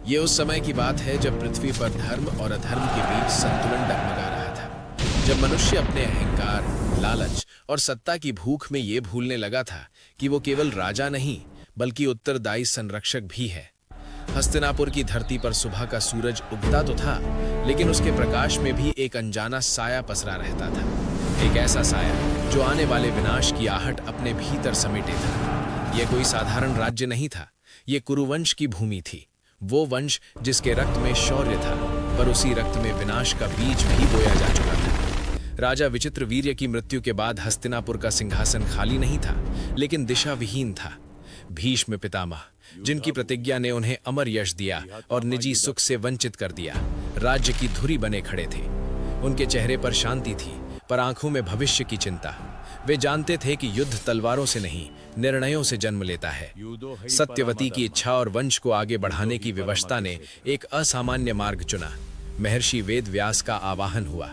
ये उस समय की बात है जब पृथ्वी पर धर्म और अधर्म के बीच संतुलन डगमगा रहा था। जब मनुष्य अपने अहंकार, लालच और सत्ता की भूख में ये भूलने लगा था कि वो केवल राजा नहीं बल्कि उत्तरदायी संरक्षक भी है। हस्तिनापुर की धरती पर सुबह का सूरज उगता तो था, लेकिन उसके प्रकाश में भी एक अनजाना साया पसरा रहता था। एक ऐसा साया जो आने वाले विनाश की आहट अपने भीतर समेटे था। यह कोई साधारण राज्य नहीं था, ये कुरुवंश की भूमि थी। वो वंश जिसके रक्त में शौर्य था, पर उसी रक्त में विनाश का बीज भी बोया जा चुका था। राजा विचित्रवीर्य की मृत्यु के बाद हस्तिनापुर का सिंहासन खाली नहीं था, लेकिन दिशा विहीन था। भीष्म पितामह, जिनकी प्रतिज्ञा ने उन्हें अमर यश दिया और निजी सुख से वंचित कर दिया, राज्य की धुरी बने खड़े थे। उनके चेहरे पर शांति थी, पर आंखों में भविष्य की चिंता। वे जानते थे कि युद्ध तलवारों से नहीं, निर्णयों से जन्म लेता है। सत्यवती की इच्छा और वंश को आगे बढ़ाने की विवशता ने एक असामान्य मार्ग चुना। महर्षि वेद व्यास का आवाहन हुआ।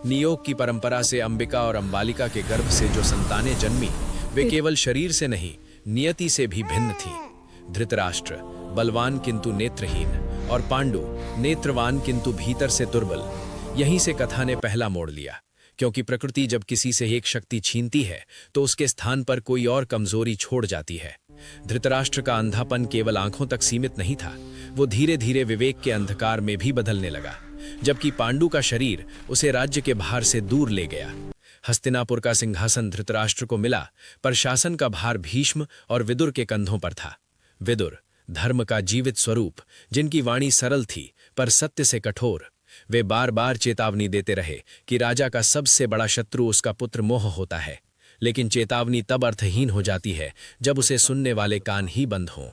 नियोग की परंपरा से अंबिका और अंबालिका के गर्भ से जो संतानें जन्मी, वे केवल शरीर से नहीं, नियति से भी भिन्न थी। धृतराष्ट्र बलवान किंतु नेत्रहीन, और पांडु नेत्रवान किंतु भीतर से दुर्बल। यहीं से कथा ने पहला मोड़ लिया, क्योंकि प्रकृति जब किसी से एक शक्ति छीनती है तो उसके स्थान पर कोई और कमजोरी छोड़ जाती है। धृतराष्ट्र का अंधापन केवल आंखों तक सीमित नहीं था, वो धीरे धीरे विवेक के अंधकार में भी बदलने लगा। जबकि पांडु का शरीर उसे राज्य के भार से दूर ले गया। हस्तिनापुर का सिंहासन धृतराष्ट्र को मिला, पर शासन का भार भीष्म और विदुर के कंधों पर था। विदुर, धर्म का जीवित स्वरूप, जिनकी वाणी सरल थी पर सत्य से कठोर। वे बार बार चेतावनी देते रहे कि राजा का सबसे बड़ा शत्रु उसका पुत्र मोह होता है, लेकिन चेतावनी तब अर्थहीन हो जाती है जब उसे सुनने वाले कान ही बंद हों।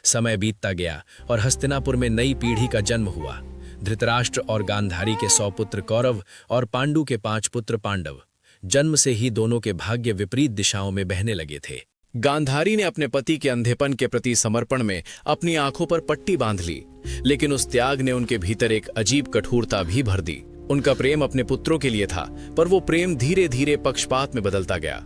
समय बीतता गया और हस्तिनापुर में नई पीढ़ी का जन्म हुआ। धृतराष्ट्र और गांधारी के 100 पुत्र कौरव और पांडु के 5 पुत्र पांडव। जन्म से ही दोनों के भाग्य विपरीत दिशाओं में बहने लगे थे। गांधारी ने अपने पति के अंधेपन के प्रति समर्पण में अपनी आंखों पर पट्टी बांध ली, लेकिन उस त्याग ने उनके भीतर एक अजीब कठोरता भी भर दी। उनका प्रेम अपने पुत्रों के लिए था, पर वो प्रेम धीरे धीरे पक्षपात में बदलता गया।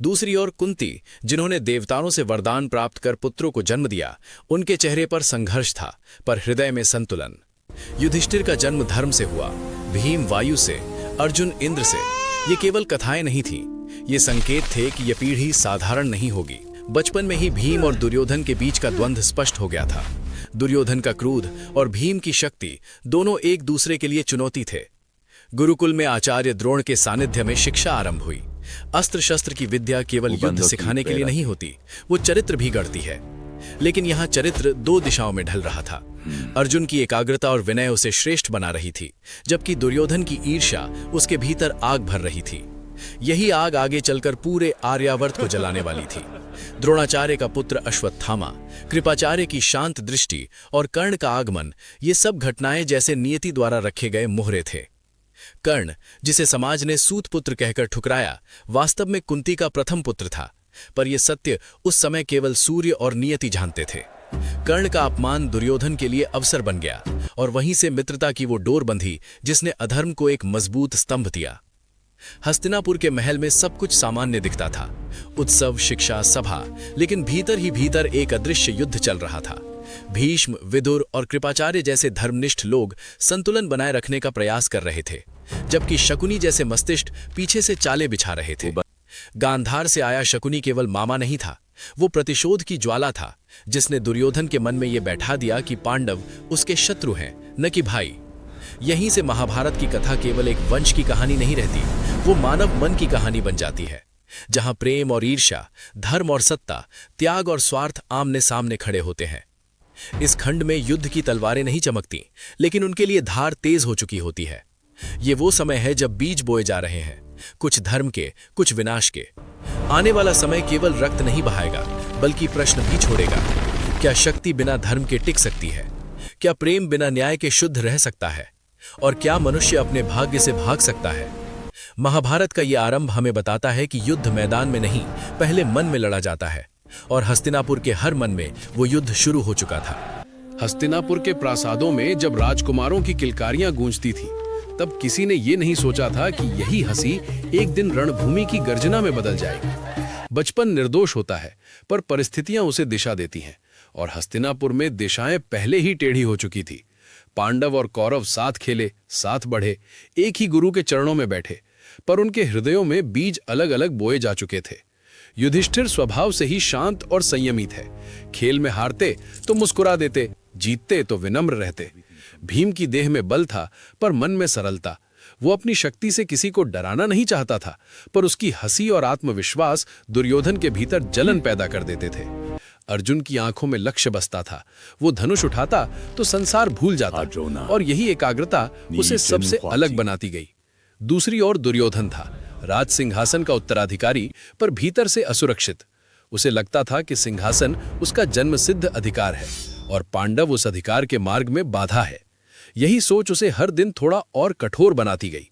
दूसरी ओर कुंती, जिन्होंने देवताओं से वरदान प्राप्त कर पुत्रों को जन्म दिया, उनके चेहरे पर संघर्ष था, पर हृदय में संतुलन। युधिष्ठिर का जन्म धर्म से हुआ, भीम वायु से, अर्जुन इंद्र से। ये केवल कथाएं नहीं थी, ये संकेत थे कि यह पीढ़ी साधारण नहीं होगी। बचपन में ही भीम और दुर्योधन के बीच का द्वंद्व स्पष्ट हो गया था। दुर्योधन का क्रोध और भीम की शक्ति दोनों एक दूसरे के लिए चुनौती थे। गुरुकुल में आचार्य द्रोण के सानिध्य में शिक्षा आरंभ हुई। अस्त्र शस्त्र की विद्या केवल युद्ध सिखाने के लिए नहीं होती, वो चरित्र भी गढ़ती है। लेकिन यहाँ चरित्र 2 दिशाओं में ढल रहा था। अर्जुन की एकाग्रता और विनय उसे श्रेष्ठ बना रही थी, जबकि दुर्योधन की ईर्ष्या उसके भीतर आग भर रही थी। यही आग आगे चलकर पूरे आर्यावर्त को जलाने वाली थी। द्रोणाचार्य का पुत्र अश्वत्थामा, कृपाचार्य की शांत दृष्टि और कर्ण का आगमन, ये सब घटनाएं जैसे नियति द्वारा रखे गए मोहरे थे। कर्ण, जिसे समाज ने सूत पुत्र कहकर ठुकराया, वास्तव में कुंती का प्रथम पुत्र था, पर यह सत्य उस समय केवल सूर्य और नियति जानते थे। कर्ण का अपमान दुर्योधन के लिए अवसर बन गया, और वहीं से मित्रता की वो डोर बंधी जिसने अधर्म को एक मजबूत स्तंभ दिया। हस्तिनापुर के महल में सब कुछ सामान्य दिखता था, उत्सव, शिक्षा, सभा, लेकिन भीतर ही भीतर एक अदृश्य युद्ध चल रहा था। भीष्म, विदुर और कृपाचार्य जैसे धर्मनिष्ठ लोग संतुलन बनाए रखने का प्रयास कर रहे थे, जबकि शकुनी जैसे मस्तिष्क पीछे से चाले बिछा रहे थे। गांधार से आया शकुनी केवल मामा नहीं था, वो प्रतिशोध की ज्वाला था, जिसने दुर्योधन के मन में ये बैठा दिया कि पांडव उसके शत्रु हैं, न कि भाई। यहीं से महाभारत की कथा केवल एक वंश की कहानी नहीं रहती, वो मानव मन की कहानी बन जाती है, जहां प्रेम और ईर्ष्या, धर्म और सत्ता, त्याग और स्वार्थ आमने सामने खड़े होते हैं। इस खंड में युद्ध की तलवारें नहीं चमकती, लेकिन उनके लिए धार तेज हो चुकी होती है। ये वो समय है जब बीज बोए जा रहे हैं, कुछ धर्म के, कुछ विनाश के। आने वाला समय केवल रक्त नहीं बहाएगा, बल्कि प्रश्न भी छोड़ेगा। क्या शक्ति बिना धर्म के टिक सकती है? क्या प्रेम बिना न्याय के शुद्ध रह सकता है? और क्या मनुष्य अपने भाग्य से भाग सकता है? महाभारत का यह आरंभ हमें बताता है कि युद्ध मैदान में नहीं, पहले मन में लड़ा जाता है, और हस्तिनापुर के हर मन में वो युद्ध शुरू हो चुका था। हस्तिनापुर के प्रासादों में जब राजकुमारों की किलकारियां गूंजती थी, तब किसी ने ये नहीं सोचा था कि यही हंसी एक दिन रणभूमि की गर्जना में बदल जाएगी। बचपन निर्दोष होता है, पर परिस्थितियां उसे दिशा देती हैं, और हस्तिनापुर में दिशाएं पहले ही टेढ़ी हो चुकी थी। पांडव और कौरव साथ खेले, साथ बढ़े, एक ही गुरु के चरणों में बैठे, पर उनके हृदयों में बीज अलग अलग बोए जा चुके थे। युधिष्ठिर स्वभाव से ही शांत और संयमी थे। खेल में हारते तो मुस्कुरा देते, जीतते तो विनम्र रहते। भीम की देह में बल था, पर मन में सरलता। वो अपनी शक्ति से किसी को डराना नहीं चाहता था, पर उसकी हंसी और आत्मविश्वास दुर्योधन के भीतर जलन पैदा कर देते थे। अर्जुन की आंखों में लक्ष्य बसता था। वो धनुष उठाता तो संसार भूल जाता, और यही एकाग्रता उसे सबसे अलग बनाती गई। दूसरी ओर दुर्योधन था, राज सिंहासन का उत्तराधिकारी, पर भीतर से असुरक्षित। उसे लगता था कि सिंहासन उसका जन्मसिद्ध अधिकार है और पांडव उस अधिकार के मार्ग में बाधा है। यही सोच उसे हर दिन थोड़ा और कठोर बनाती गई।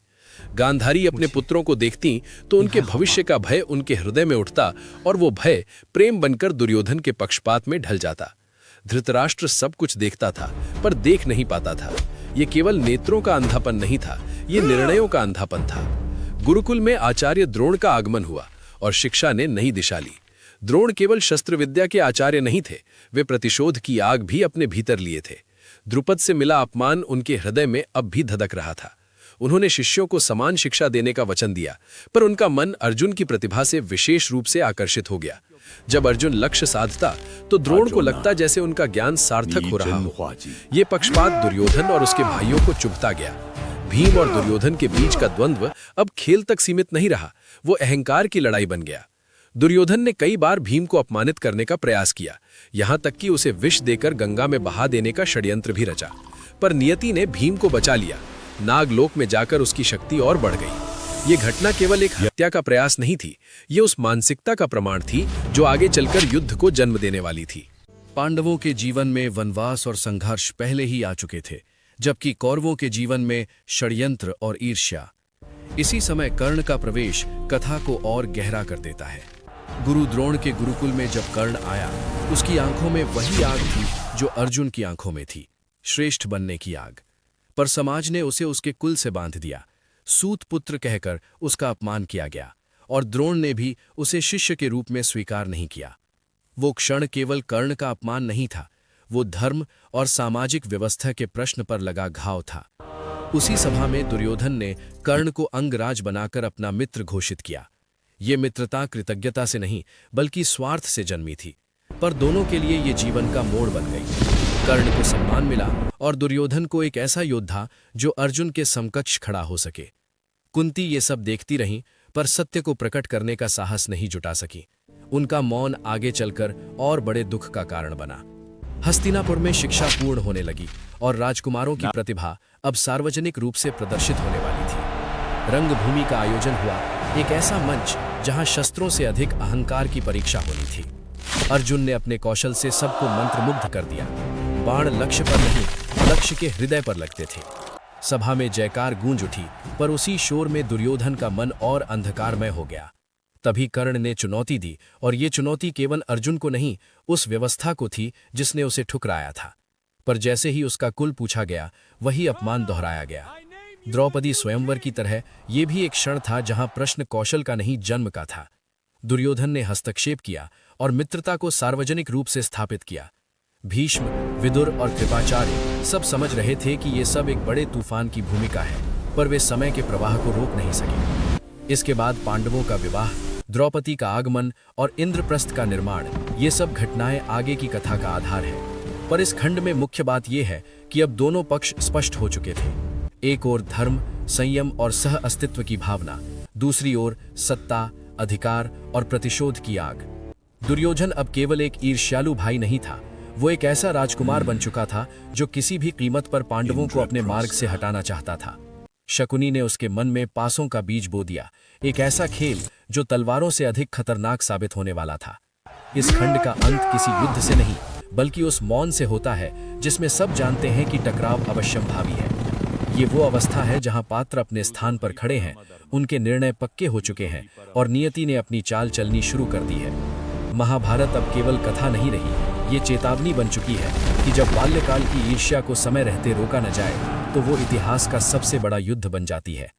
गांधारी अपने पुत्रों को देखती तो उनके भविष्य का भय उनके हृदय में उठता, और वो भय प्रेम बनकर दुर्योधन के पक्षपात में ढल जाता। धृतराष्ट्र सब कुछ देखता था, पर देख नहीं पाता था। ये केवल नेत्रों का अंधापन नहीं था, ये निर्णयों का अंधापन था। गुरुकुल में आचार्य द्रोण का आगमन हुआ और शिक्षा ने नई दिशा ली। द्रोण केवल शस्त्र विद्या के आचार्य नहीं थे, वे प्रतिशोध की आग भी अपने भीतर लिए थे। द्रुपद से मिला अपमान उनके हृदय में अब भी धधक रहा था। उन्होंने शिष्यों को समान शिक्षा देने का वचन दिया, पर उनका मन अर्जुन की प्रतिभा से विशेष रूप से आकर्षित हो गया। जब अर्जुन लक्ष्य साधता तो द्रोण को लगता जैसे उनका ज्ञान सार्थक हो रहा हो। ये पक्षपात दुर्योधन और उसके भाइयों को चुभता गया। भीम और दुर्योधन के बीच का द्वंद्व अब खेल तक सीमित नहीं रहा, वो अहंकार की लड़ाई बन गया। दुर्योधन ने कई बार भीम को अपमानित करने का प्रयास किया, यहां तक कि उसे विष देकर गंगा में बहा देने का षड्यंत्र भी रचा, पर नियति ने भीम को बचा लिया। नागलोक में जाकर उसकी शक्ति और बढ़ गई। ये घटना केवल एक हत्या का प्रयास नहीं थी, ये उस मानसिकता का प्रमाण थी जो आगे चलकर युद्ध को जन्म देने वाली थी। पांडवों के जीवन में वनवास और संघर्ष पहले ही आ चुके थे, जबकि कौरवों के जीवन में षड्यंत्र और ईर्ष्या। इसी समय कर्ण का प्रवेश कथा को और गहरा कर देता है। गुरु द्रोण के गुरुकुल में जब कर्ण आया, उसकी आंखों में वही आग थी जो अर्जुन की आंखों में थी, श्रेष्ठ बनने की आग। पर समाज ने उसे उसके कुल से बांध दिया। सूत पुत्र कहकर उसका अपमान किया गया, और द्रोण ने भी उसे शिष्य के रूप में स्वीकार नहीं किया। वो क्षण केवल कर्ण का अपमान नहीं था, वो धर्म और सामाजिक व्यवस्था के प्रश्न पर लगा घाव था। उसी सभा में दुर्योधन ने कर्ण को अंगराज बनाकर अपना मित्र घोषित किया। ये मित्रता कृतज्ञता से नहीं, बल्कि स्वार्थ से जन्मी थी, पर दोनों के लिए ये जीवन का मोड़ बन गई। कर्ण को सम्मान मिला और दुर्योधन को एक ऐसा योद्धा जो अर्जुन के समकक्ष खड़ा हो सके। कुंती ये सब देखती रहीं, पर सत्य को प्रकट करने का साहस नहीं जुटा सकी। उनका मौन आगे चलकर और बड़े दुख का कारण बना। हस्तिनापुर में शिक्षा पूर्ण होने लगी और राजकुमारों की प्रतिभा अब सार्वजनिक रूप से प्रदर्शित होने वाली थी। रंगभूमि का आयोजन हुआ, एक ऐसा मंच जहां शस्त्रों से अधिक अहंकार की परीक्षा होनी थी। अर्जुन ने अपने कौशल से सबको मंत्रमुग्ध कर दिया। बाण लक्ष्य पर नहीं, लक्ष्य के हृदय पर लगते थे। सभा में जयकार गूंज उठी, पर उसी शोर में दुर्योधन का मन और अंधकारमय हो गया। तभी कर्ण ने चुनौती दी, और ये चुनौती केवल अर्जुन को नहीं, उस व्यवस्था को थी जिसने उसे ठुकराया था। पर जैसे ही उसका कुल पूछा गया, वही अपमान दोहराया गया। द्रौपदी स्वयंवर की तरह ये भी एक क्षण था जहां प्रश्न कौशल का नहीं, जन्म का था। दुर्योधन ने हस्तक्षेप किया और मित्रता को सार्वजनिक रूप से स्थापित किया। भीष्म, विदुर और कृपाचार्य सब समझ रहे थे कि ये सब एक बड़े तूफान की भूमिका है, पर वे समय के प्रवाह को रोक नहीं सके। इसके बाद पांडवों का विवाह, द्रौपदी का आगमन और इंद्रप्रस्थ का निर्माण, ये सब घटनाएं आगे की कथा का आधार है। पर इस खंड में मुख्य बात यह है कि अब दोनों पक्ष स्पष्ट हो चुके थे। एक ओर धर्म, संयम और सह अस्तित्व की भावना, दूसरी ओर सत्ता, अधिकार और प्रतिशोध की आग। दुर्योधन अब केवल एक ईर्ष्यालु भाई नहीं था, वो एक ऐसा राजकुमार बन चुका था जो किसी भी कीमत पर पांडवों को अपने मार्ग से हटाना चाहता था। शकुनी ने उसके मन में पासों का बीज बो दिया, एक ऐसा खेल जो तलवारों से अधिक खतरनाक साबित होने वाला था। इस खंड का अंत किसी युद्ध से नहीं, बल्कि उस मौन से होता है जिसमें सब जानते हैं कि टकराव अवश्यंभावी है। ये वो अवस्था है जहां पात्र अपने स्थान पर खड़े हैं, उनके निर्णय पक्के हो चुके हैं और नियति ने अपनी चाल चलनी शुरू कर दी है। महाभारत अब केवल कथा नहीं रही, ये चेतावनी बन चुकी है कि जब बाल्यकाल की ईर्ष्या को समय रहते रोका न जाए तो वो इतिहास का सबसे बड़ा युद्ध बन जाती है।